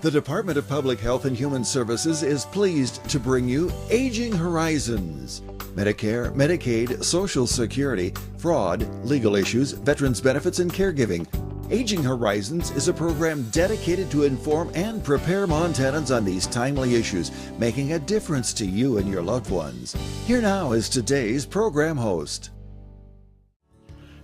The Department of Public Health and Human Services is pleased to bring you Aging Horizons. Medicare, Medicaid, Social Security, fraud, legal issues, veterans benefits, and caregiving. Aging Horizons is a program dedicated to inform and prepare Montanans on these timely issues, making a difference to you and your loved ones. Here now is today's program host.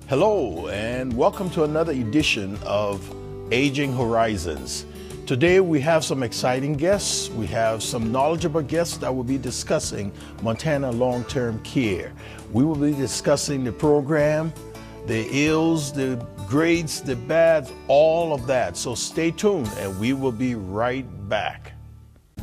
Hello, and welcome to another edition of Aging Horizons. Today we have some exciting guests. We have some knowledgeable guests that will be discussing Montana long-term care. We will be discussing the program, the ills, the grades, the bads, all of that. So stay tuned and we will be right back.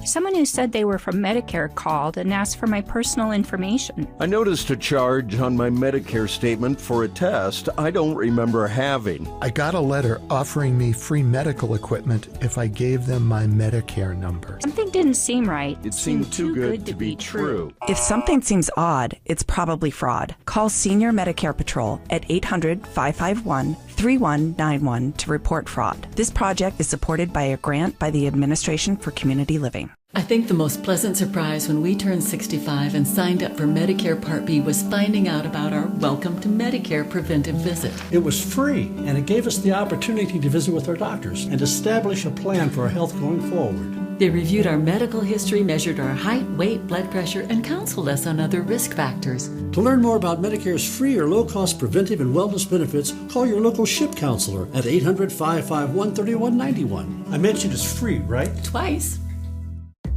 Someone who said they were from Medicare called and asked for my personal information. I noticed a charge on my Medicare statement for a test I don't remember having. I got a letter offering me free medical equipment if I gave them my Medicare number. Something didn't seem right. It seemed too good to be true. If something seems odd, it's probably fraud. Call Senior Medicare Patrol at 800-551-3191 to report fraud. This project is supported by a grant by the Administration for Community Living. I think the most pleasant surprise when we turned 65 and signed up for Medicare Part B was finding out about our Welcome to Medicare preventive visit. It was free, and it gave us the opportunity to visit with our doctors and establish a plan for our health going forward. They reviewed our medical history, measured our height, weight, blood pressure, and counseled us on other risk factors. To learn more about Medicare's free or low-cost preventive and wellness benefits, call your local SHIP counselor at 800-551-3191. I mentioned it's free, right? Twice.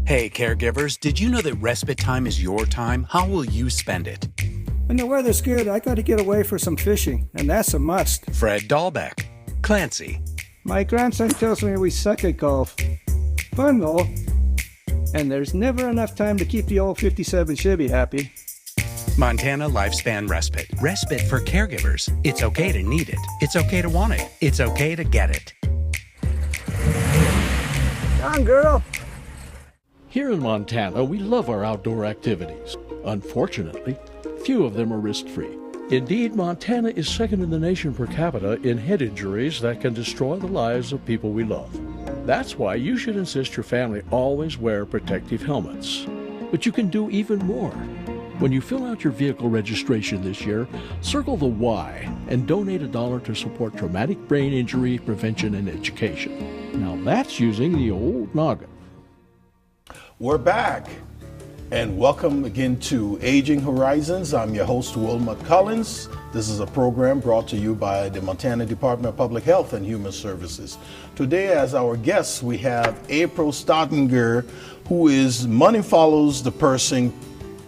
Hey caregivers, did you know that respite time is your time? How will you spend it? When the weather's good, I gotta get away for some fishing, and that's a must. Fred Dahlbeck. Clancy. My grandson tells me we suck at golf. Fun though. And there's never enough time to keep the old 57 Chevy happy. Montana Lifespan Respite. Respite for caregivers. It's okay to need it. It's okay to want it. It's okay to get it. Come on, girl. Here in Montana, we love our outdoor activities. Unfortunately, few of them are risk-free. Indeed, Montana is second in the nation per capita in head injuries that can destroy the lives of people we love. That's why you should insist your family always wear protective helmets. But you can do even more. When you fill out your vehicle registration this year, circle the Y and donate $1 to support traumatic brain injury prevention and education. Now that's using the old noggin. We're back, and welcome again to Aging Horizons. I'm your host, Will McCullins. This is a program brought to you by the Montana Department of Public Health and Human Services. Today, as our guests, we have April Stottinger, who is Money Follows the Person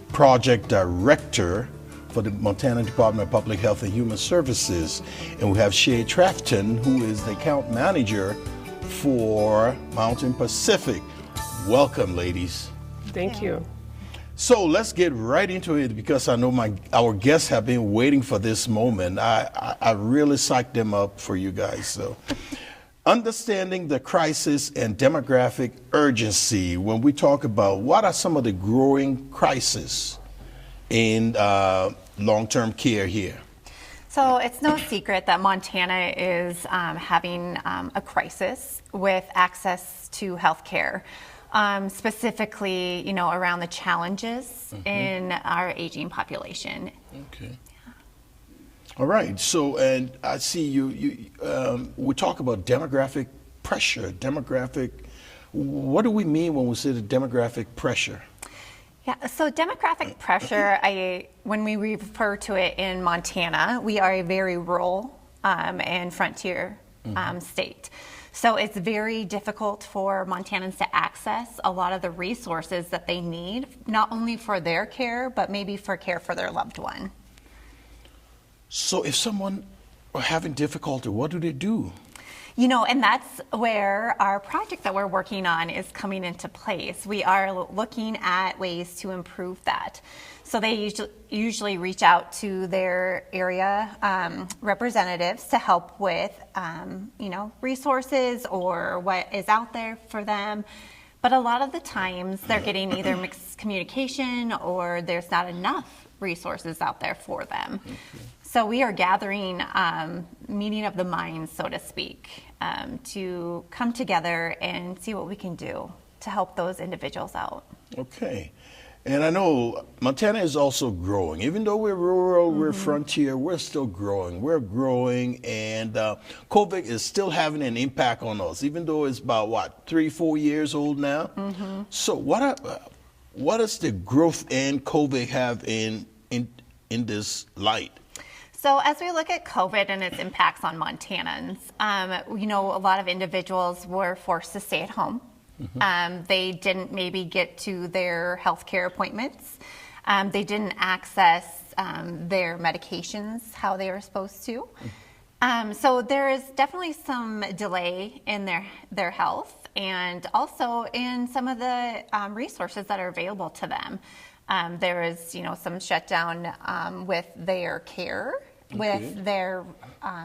Project Director for the Montana Department of Public Health and Human Services. And we have Shay Trafton, who is the Account Manager for Mountain Pacific. Welcome, ladies. Thank you. So let's get right into it because I know our guests have been waiting for this moment. I really psyched them up for you guys. So, understanding the crisis and demographic urgency. When we talk about what are some of the growing crises in long-term care here? So it's no secret that Montana is having a crisis with access to health care. Specifically, around the challenges in our aging population. Okay. Yeah. All right. So, and I see we talk about demographic pressure. What do we mean when we say the demographic pressure? Yeah. So demographic pressure, when we refer to it in Montana, we are a very rural and frontier state. So it's very difficult for Montanans to access a lot of the resources that they need, not only for their care, but maybe for care for their loved one. So if someone are having difficulty, what do they do? And that's where our project that we're working on is coming into place. We are looking at ways to improve that. So they usually reach out to their area representatives to help with, resources or what is out there for them. But a lot of the times they're getting either mixed communication or there's not enough resources out there for them. Okay. So we are gathering meeting of the minds, so to speak, to come together and see what we can do to help those individuals out. Okay. And I know Montana is also growing. Even though we're rural, we're frontier, we're still growing. We're growing, and COVID is still having an impact on us, even though it's about, 3-4 years old now? So what does the growth and COVID have in this light? So as we look at COVID and its impacts on Montanans, a lot of individuals were forced to stay at home. They didn't maybe get to their healthcare appointments. They didn't access their medications how they were supposed to. So there is definitely some delay in their health, and also in some of the resources that are available to them. There is, some shutdown with their care, with their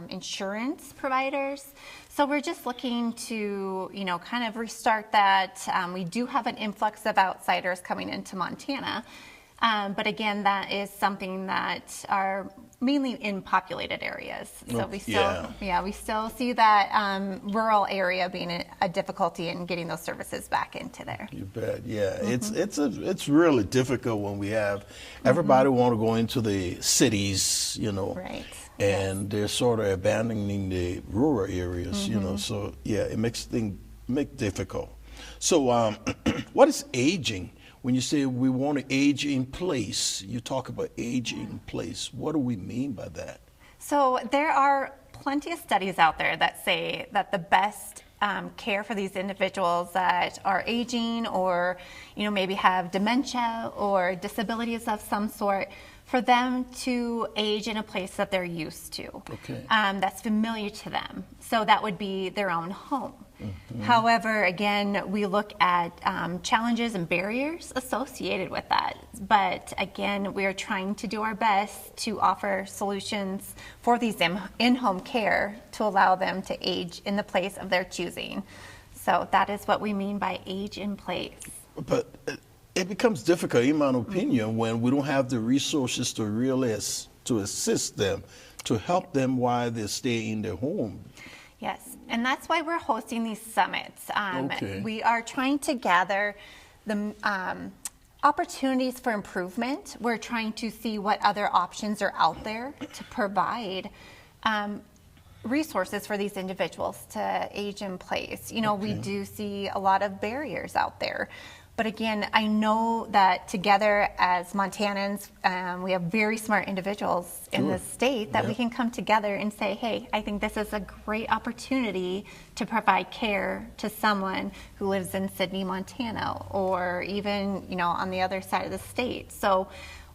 insurance providers. So we're just looking to, kind of restart that. We do have an influx of outsiders coming into Montana. But again, that is something that are mainly in populated areas. So we still see that rural area being a difficulty in getting those services back into there. You bet. Yeah, it's really difficult when we have everybody want to go into the cities, Right. and they're sort of abandoning the rural areas, So yeah, it makes things difficult. So what is aging? When you say we want to age in place, you talk about age in place. What do we mean by that? So there are plenty of studies out there that say that the best care for these individuals that are aging or, maybe have dementia or disabilities of some sort, for them to age in a place that they're used to, that's familiar to them. So that would be their own home. However, again, we look at challenges and barriers associated with that. But again, we are trying to do our best to offer solutions for these in-home care to allow them to age in the place of their choosing. So that is what we mean by age in place. But it becomes difficult, in my opinion, when we don't have the resources to assist them, to help them while they stay in their home. Yes, and that's why we're hosting these summits. We are trying to gather the opportunities for improvement. We're trying to see what other options are out there to provide resources for these individuals to age in place. We do see a lot of barriers out there. But again, I know that together as Montanans, we have very smart individuals in the state that we can come together and say, hey, I think this is a great opportunity to provide care to someone who lives in Sidney, Montana, or even, on the other side of the state. So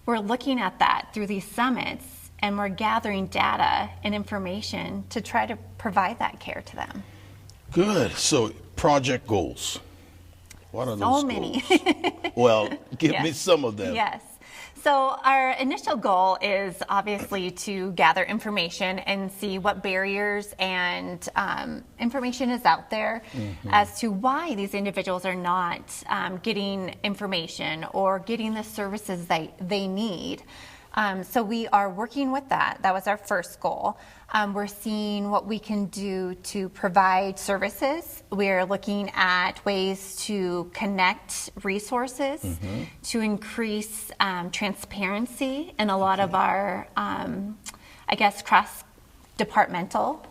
we're looking at that through these summits, and we're gathering data and information to try to provide that care to them. Good. So project goals. What are those so many. Well, give me some of them. Yes. So our initial goal is obviously to gather information and see what barriers and information is out there as to why these individuals are not getting information or getting the services they need. So we are working with that. That was our first goal. We're seeing what we can do to provide services. We're looking at ways to connect resources, to increase transparency in a lot of our, cross-departmental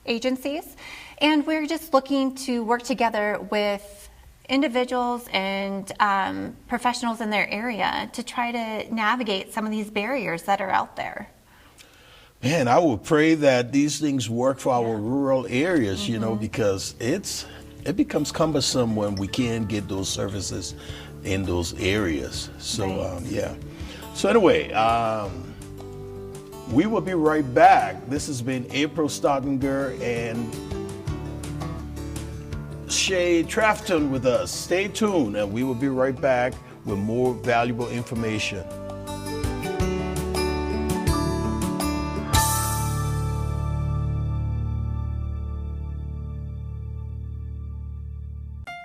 agencies. And we're just looking to work together with individuals and professionals in their area to try to navigate some of these barriers that are out there. Man, I would pray that these things work for our rural areas, because it becomes cumbersome when we can't get those services in those areas. So, So anyway, we will be right back. This has been April Stottinger and Shay Trafton with us. Stay tuned, and we will be right back with more valuable information.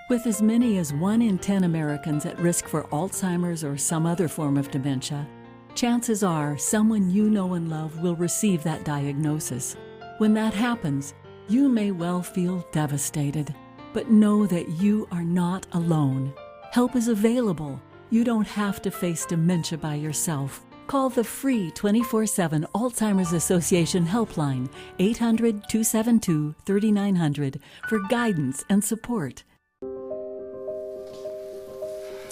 With as many as 1 in 10 Americans at risk for Alzheimer's or some other form of dementia, chances are someone you know and love will receive that diagnosis. When that happens, You may well feel devastated, but know that you are not alone. Help is available. You don't have to face dementia by yourself. Call the free 24/7 Alzheimer's Association helpline, 800-272-3900, for guidance and support.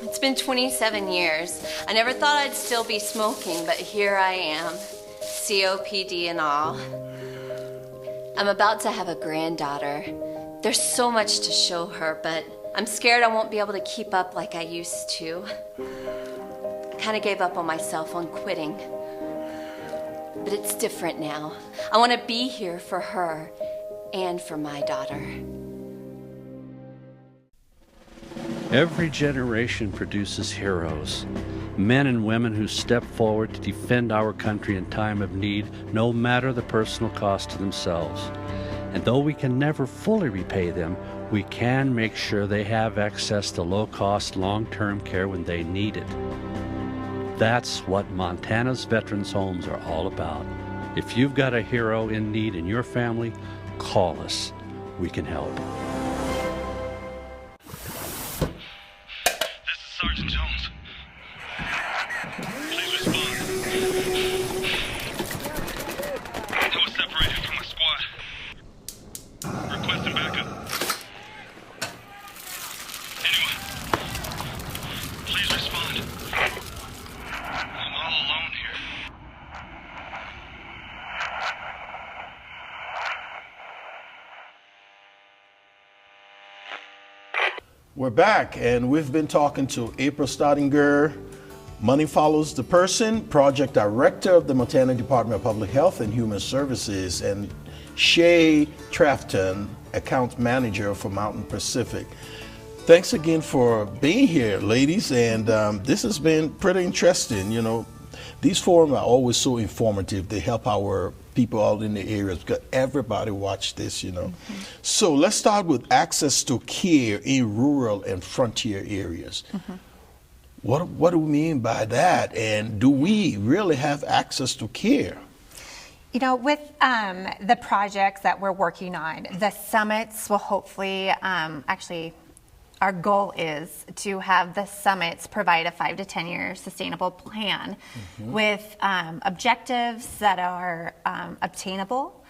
It's been 27 years. I never thought I'd still be smoking, but here I am, COPD and all. I'm about to have a granddaughter. There's so much to show her, but I'm scared I won't be able to keep up like I used to. I kind of gave up on myself on quitting. But it's different now. I want to be here for her and for my daughter. Every generation produces heroes, men and women who step forward to defend our country in time of need, no matter the personal cost to themselves. And though we can never fully repay them, we can make sure they have access to low-cost, long-term care when they need it. That's what Montana's Veterans Homes are all about. If you've got a hero in need in your family, call us. We can help. This is Sergeant Jones. Please respond. I was separated from my squad. Requesting backup. Anyone? Please respond. I'm all alone here. We're back, and we've been talking to April Staudinger, Money Follows the Person, Project Director of the Montana Department of Public Health and Human Services, and Shay Trafton, Account Manager for Mountain Pacific. Thanks again for being here, ladies, and this has been pretty interesting. You know, these forums are always so informative. They help our people out in the areas because everybody watch this, you know. Mm-hmm. So let's start with access to care in rural and frontier areas. Mm-hmm. What do we mean by that, and do we really have access to care? You know, with the projects that we're working on, the summits will hopefully, actually, our goal is to have the summits provide a 5 to 10 year sustainable plan with objectives that are obtainable.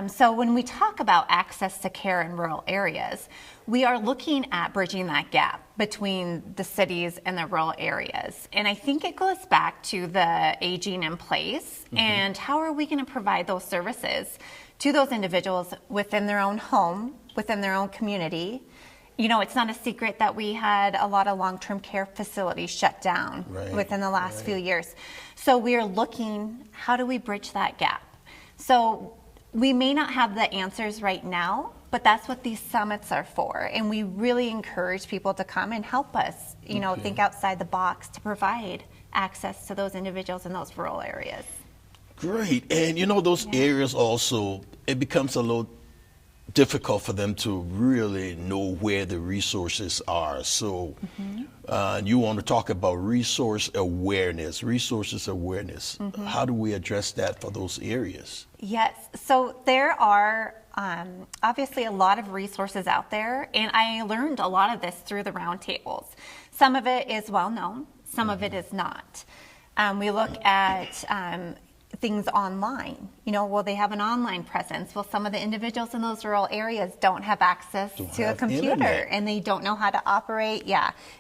So when we talk about access to care in rural areas, we are looking at bridging that gap between the cities and the rural areas. And I think it goes back to the aging in place and how are we going to provide those services to those individuals within their own home, within their own community. You know, it's not a secret that we had a lot of long-term care facilities shut down within the last few years. So we are looking, how do we bridge that gap? So we may not have the answers right now, but that's what these summits are for. And we really encourage people to come and help us, you know, think outside the box to provide access to those individuals in those rural areas. Great. And you know, those areas also, it becomes a little difficult for them to really know where the resources are. So you want to talk about resources awareness. How do we address that for those areas? Yes, so there are obviously a lot of resources out there, and I learned a lot of this through the roundtables. Some of it is well known, some of it is not. We look at things online. You know, will they have an online presence? Well, some of the individuals in those rural areas don't have access to a computer and they don't know how to operate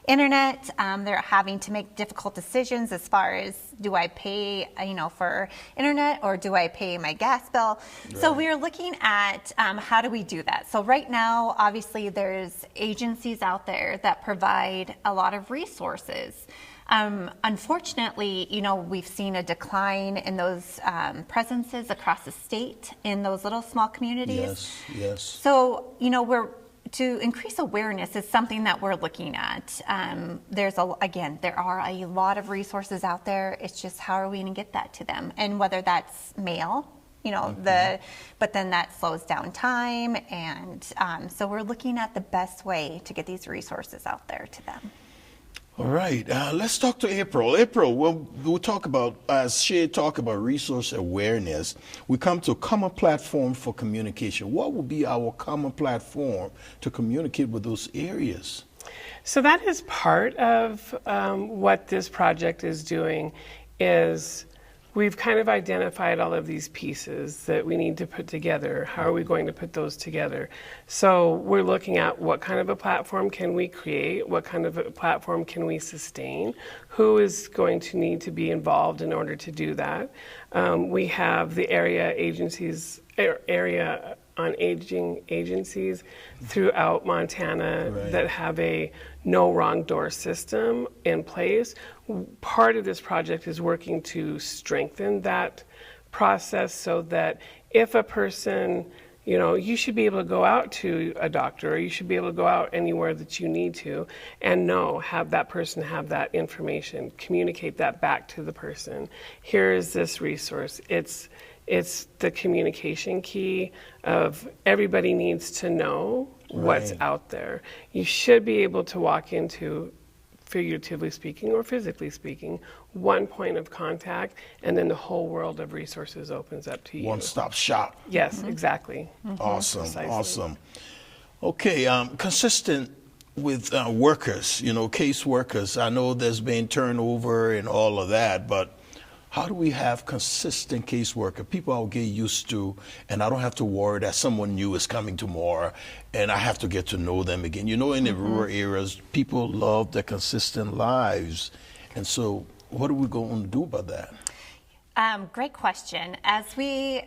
internet. They're having to make difficult decisions as far as, do I pay for internet or do I pay my gas bill? So we're looking at how do we do that. So right now, obviously there's agencies out there that provide a lot of resources. Unfortunately, you know, we've seen a decline in those presences across the state in those little small communities. Yes. So, you know, to increase awareness is something that we're looking at. There are a lot of resources out there. It's just how are we going to get that to them? And whether that's mail, you know, but then that slows down time. And so we're looking at the best way to get these resources out there to them. All right, let's talk to April. April, we'll talk about, as Shay talked about resource awareness, we come to a common platform for communication. What would be our common platform to communicate with those areas? So that is part of what this project is doing. Is we've kind of identified all of these pieces that we need to put together. How are we going to put those together? So we're looking at what kind of a platform can we create? What kind of a platform can we sustain? Who is going to need to be involved in order to do that? We have the area on aging agencies throughout Montana that have a no wrong door system in place. Part of this project is working to strengthen that process so that if a person, you should be able to go out to a doctor, or you should be able to go out anywhere that you need to and have that person have that information, communicate that back to the person. Here is this resource. It's the communication key of everybody needs to know what's out there. You should be able to walk into, figuratively speaking or physically speaking, one point of contact, and then the whole world of resources opens up to you. One-stop shop. Yes, exactly. Awesome, Precisely. awesome. Okay, consistent with workers, case workers. I know there's been turnover and all of that, but how do we have consistent caseworker, people I'll get used to, and I don't have to worry that someone new is coming tomorrow, and I have to get to know them again? In the rural areas, people love their consistent lives, and so what are we going to do about that? Great question. As we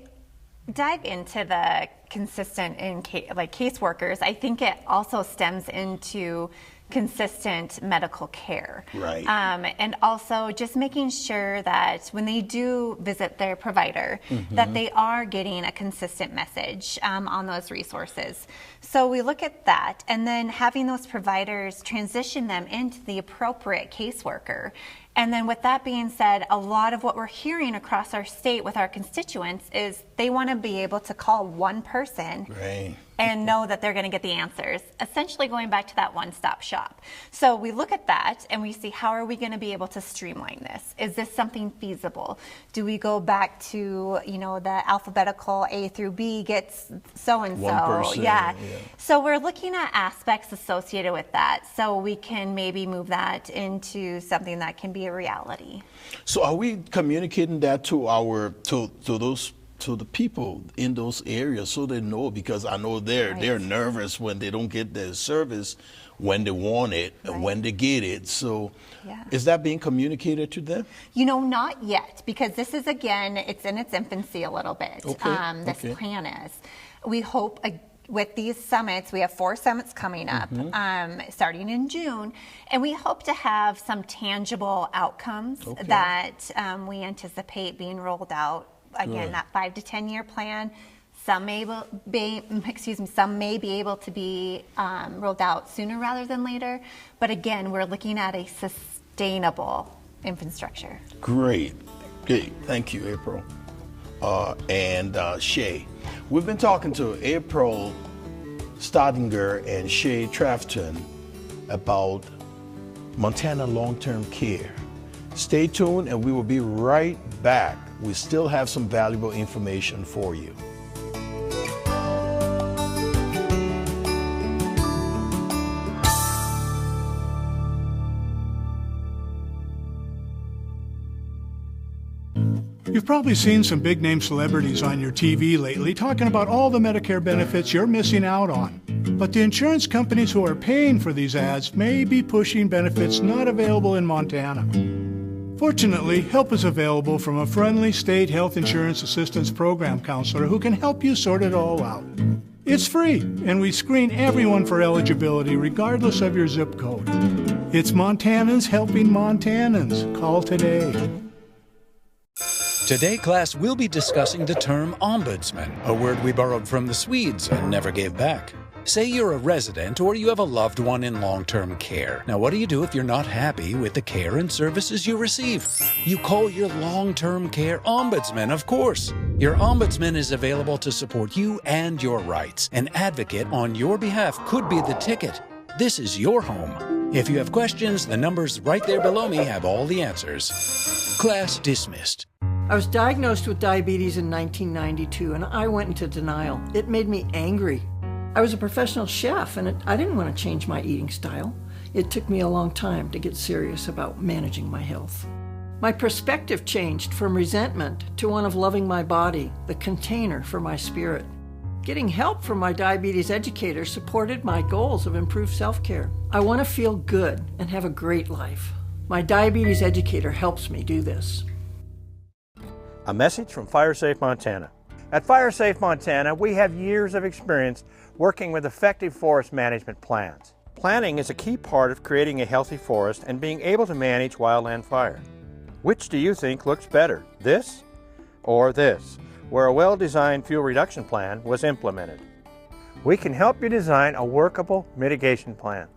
dive into the consistent caseworkers, I think it also stems into consistent medical care. Right. And also just making sure that when they do visit their provider, that they are getting a consistent message on those resources. So we look at that, and then having those providers transition them into the appropriate caseworker. And then with that being said, a lot of what we're hearing across our state with our constituents is they want to be able to call one person and know that they're going to get the answers, essentially going back to that one-stop shop. So we look at that and we see, how are we going to be able to streamline this? Is this something feasible? Do we go back to, the alphabetical A through B gets so-and-so? One person, yeah. So we're looking at aspects associated with that so we can maybe move that into something that can be a reality. So are we communicating that to the people in those areas so they know? Because I know they're nervous when they don't get their service when they want it and when they get it. So is that being communicated to them? Not yet, because this is, again, it's in its infancy a little bit. This plan is. We hope with these summits, we have 4 summits coming up, starting in June, and we hope to have some tangible outcomes that we anticipate being rolled out. Again, that 5 to 10 year plan. Some may be able to be rolled out sooner rather than later. But again, we're looking at a sustainable infrastructure. Great. Thank you, April. And Shay. We've been talking to April Staudinger and Shay Trafton about Montana long-term care. Stay tuned and we will be right back. We still have some valuable information for you. You've probably seen some big-name celebrities on your TV lately talking about all the Medicare benefits you're missing out on. But the insurance companies who are paying for these ads may be pushing benefits not available in Montana. Fortunately, help is available from a friendly state health insurance assistance program counselor who can help you sort it all out. It's free, and we screen everyone for eligibility regardless of your zip code. It's Montanans helping Montanans. Call today. Today, class, we'll be discussing the term ombudsman, a word we borrowed from the Swedes and never gave back. Say you're a resident or you have a loved one in long-term care. Now, what do you do if you're not happy with the care and services you receive? You call your long-term care ombudsman, of course. Your ombudsman is available to support you and your rights. An advocate on your behalf could be the ticket. This is your home. If you have questions, the numbers right there below me have all the answers. Class dismissed. I was diagnosed with diabetes in 1992, and I went into denial. It made me angry. I was a professional chef, and I didn't want to change my eating style. It took me a long time to get serious about managing my health. My perspective changed from resentment to one of loving my body, the container for my spirit. Getting help from my diabetes educator supported my goals of improved self-care. I want to feel good and have a great life. My diabetes educator helps me do this. A message from FireSafe Montana. At FireSafe Montana, we have years of experience working with effective forest management plans. Planning is a key part of creating a healthy forest and being able to manage wildland fire. Which do you think looks better, this or this, where a well-designed fuel reduction plan was implemented? We can help you design a workable mitigation plan.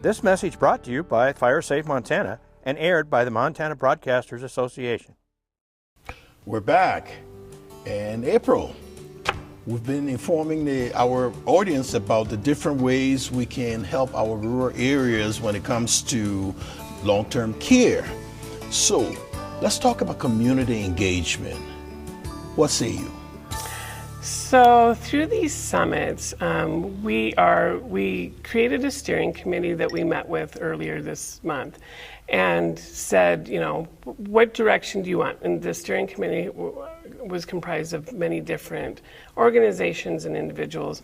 This message brought to you by FireSafe Montana and aired by the Montana Broadcasters Association. We're back. And April, we've been informing our audience about the different ways we can help our rural areas when it comes to long-term care. So let's talk about community engagement. What say you? So through these summits, we created a steering committee that we met with earlier this month and said, you know, what direction do you want? And the steering committee was comprised of many different organizations and individuals.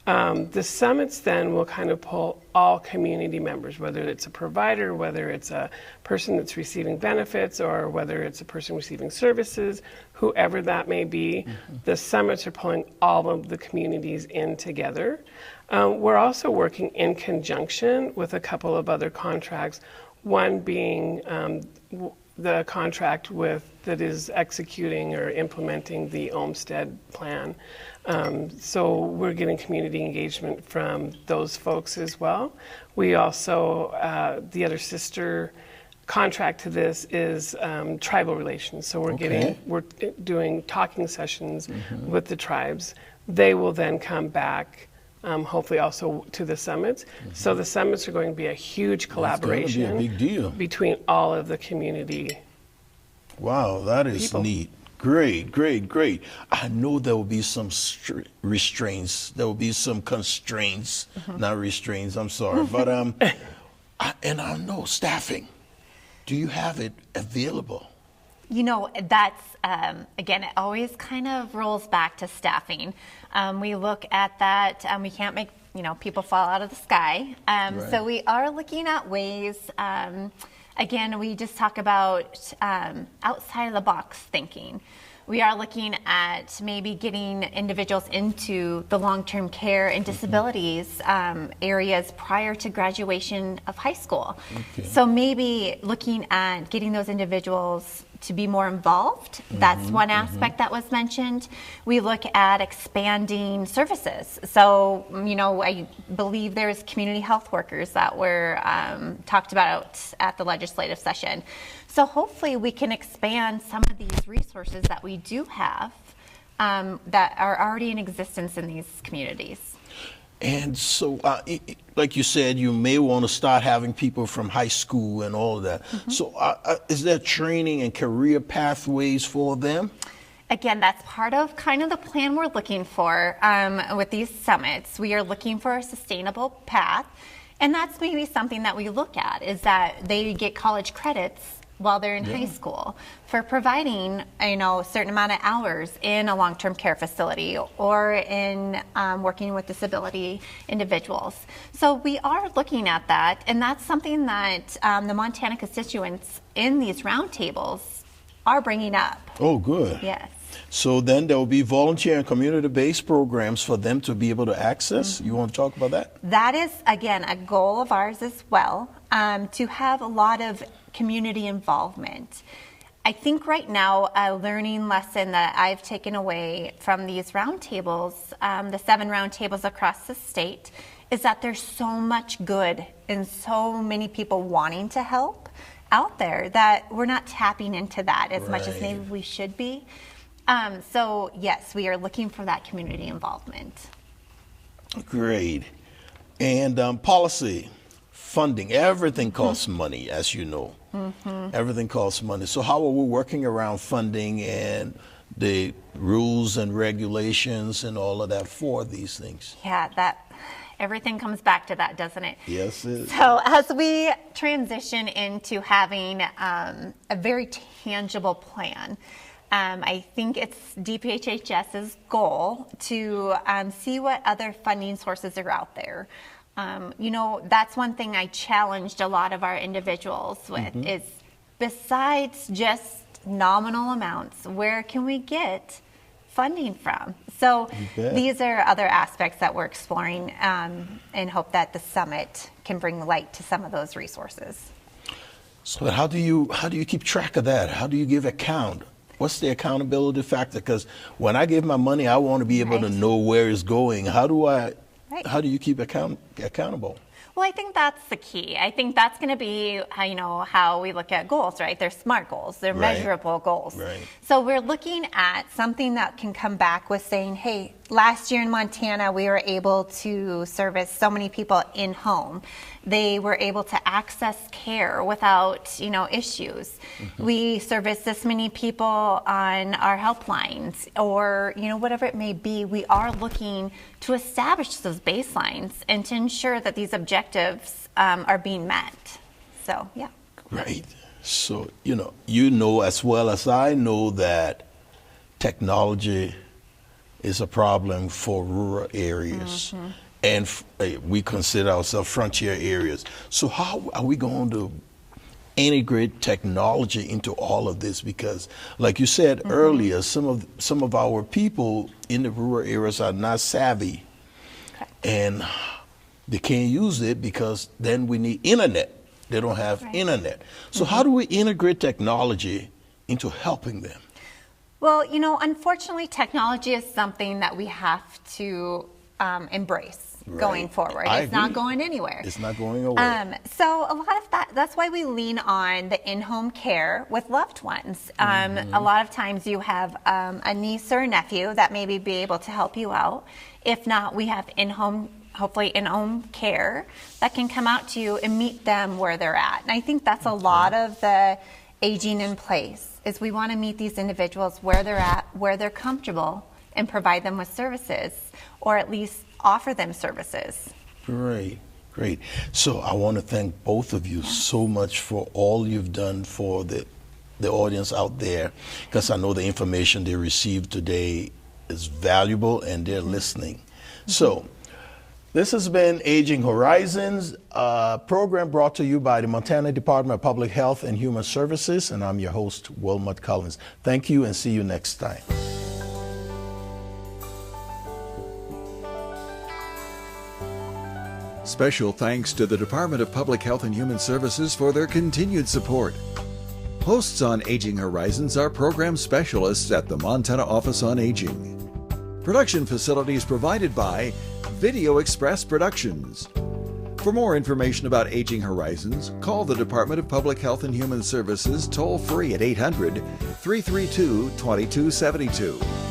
The summits then will kind of pull all community members, whether it's a provider, whether it's a person that's receiving benefits, or whether it's a person receiving services, whoever that may be. The summits are pulling all of the communities in together. We're also working in conjunction with a couple of other contracts, one being the contract that is executing or implementing the Olmsted plan. So we're getting community engagement from those folks as well. We also, the other sister contract to this is tribal relations. So we're doing talking sessions with the tribes. They will then come back, hopefully also to the summits. So the summits are going to be a huge collaboration. That's going to be a big deal. Between all of the community. Wow, that is neat. Great, great, great. I know there will be some restraints. There will be some constraints, not restraints, I'm sorry. But, and I know staffing. Do you have it available? You know, that's, again, it always kind of rolls back to staffing. We look at that, we can't make, people fall out of the sky. Right. So we are looking at ways, again, we just talk about outside of the box thinking. We are looking at maybe getting individuals into the long-term care and disabilities areas prior to graduation of high school. So maybe looking at getting those individuals to be more involved. That's one aspect that was mentioned. We look at expanding services. So, I believe there's community health workers that were talked about at the legislative session. So hopefully we can expand some of these resources that we do have that are already in existence in these communities. And so, like you said, you may want to start having people from high school and all of that. So is there training and career pathways for them? Again, that's part of kind of the plan we're looking for with these summits. We are looking for a sustainable path. And that's maybe something that we look at, is that they get college credits while they're in high school for providing, a certain amount of hours in a long-term care facility or in working with disability individuals. So we are looking at that, and that's something that the Montana constituents in these roundtables are bringing up. Oh, good. Yes. So then there will be volunteer and community-based programs for them to be able to access. You want to talk about that? That is, again, a goal of ours as well, to have a lot of community involvement. I think right now a learning lesson that I've taken away from these roundtables, the 7 roundtables across the state, is that there's so much good and so many people wanting to help out there that we're not tapping into that as much as maybe we should be. So yes, we are looking for that community involvement. Great. And policy, funding, everything costs money, as you know. Everything costs money. So how are we working around funding and the rules and regulations and all of that for these things? Yeah, that everything comes back to that, doesn't it? Yes, it is. So as we transition into having a very tangible plan, I think it's DPHHS's goal to see what other funding sources are out there. You know, that's one thing I challenged a lot of our individuals with is besides just nominal amounts, where can we get funding from? So these are other aspects that we're exploring and hope that the summit can bring light to some of those resources. So how do you keep track of that? How do you give account? What's the accountability factor? Because when I give my money, I want to be able to know where it's going. How do you keep accountable? Well, I think that's the key. I think that's going to be how we look at goals, right? They're SMART goals. They're measurable goals. Right. So we're looking at something that can come back with saying, hey, last year in Montana, we were able to service so many people in home. They were able to access care without, issues. We service this many people on our helplines or, whatever it may be. We are looking to establish those baselines and to ensure that these objectives are being met. So, yeah. Right. So, you know as well as I know that technology is a problem for rural areas. And we consider ourselves frontier areas. So how are we going to integrate technology into all of this? Because, like you said earlier, some of our people in the rural areas are not savvy, and they can't use it because then we need internet. They don't have internet. So how do we integrate technology into helping them? Well, unfortunately, technology is something that we have to embrace going forward. It's not going anywhere. It's not going away. So a lot of that's why we lean on the in-home care with loved ones. A lot of times you have a niece or a nephew that maybe be able to help you out. If not, we have hopefully in-home care that can come out to you and meet them where they're at. And I think that's a lot of the aging in place is we want to meet these individuals where they're at, where they're comfortable, and provide them with services, or at least offer them services. Great. So I want to thank both of you so much for all you've done for the audience out there, because I know the information they received today is valuable and they're listening. So this has been Aging Horizons, a program brought to you by the Montana Department of Public Health and Human Services, and I'm your host, Wilma Collins. Thank you and see you next time. Special thanks to the Department of Public Health and Human Services for their continued support. Hosts on Aging Horizons are program specialists at the Montana Office on Aging. Production facilities provided by Video Express Productions. For more information about Aging Horizons, call the Department of Public Health and Human Services toll-free at 800-332-2272.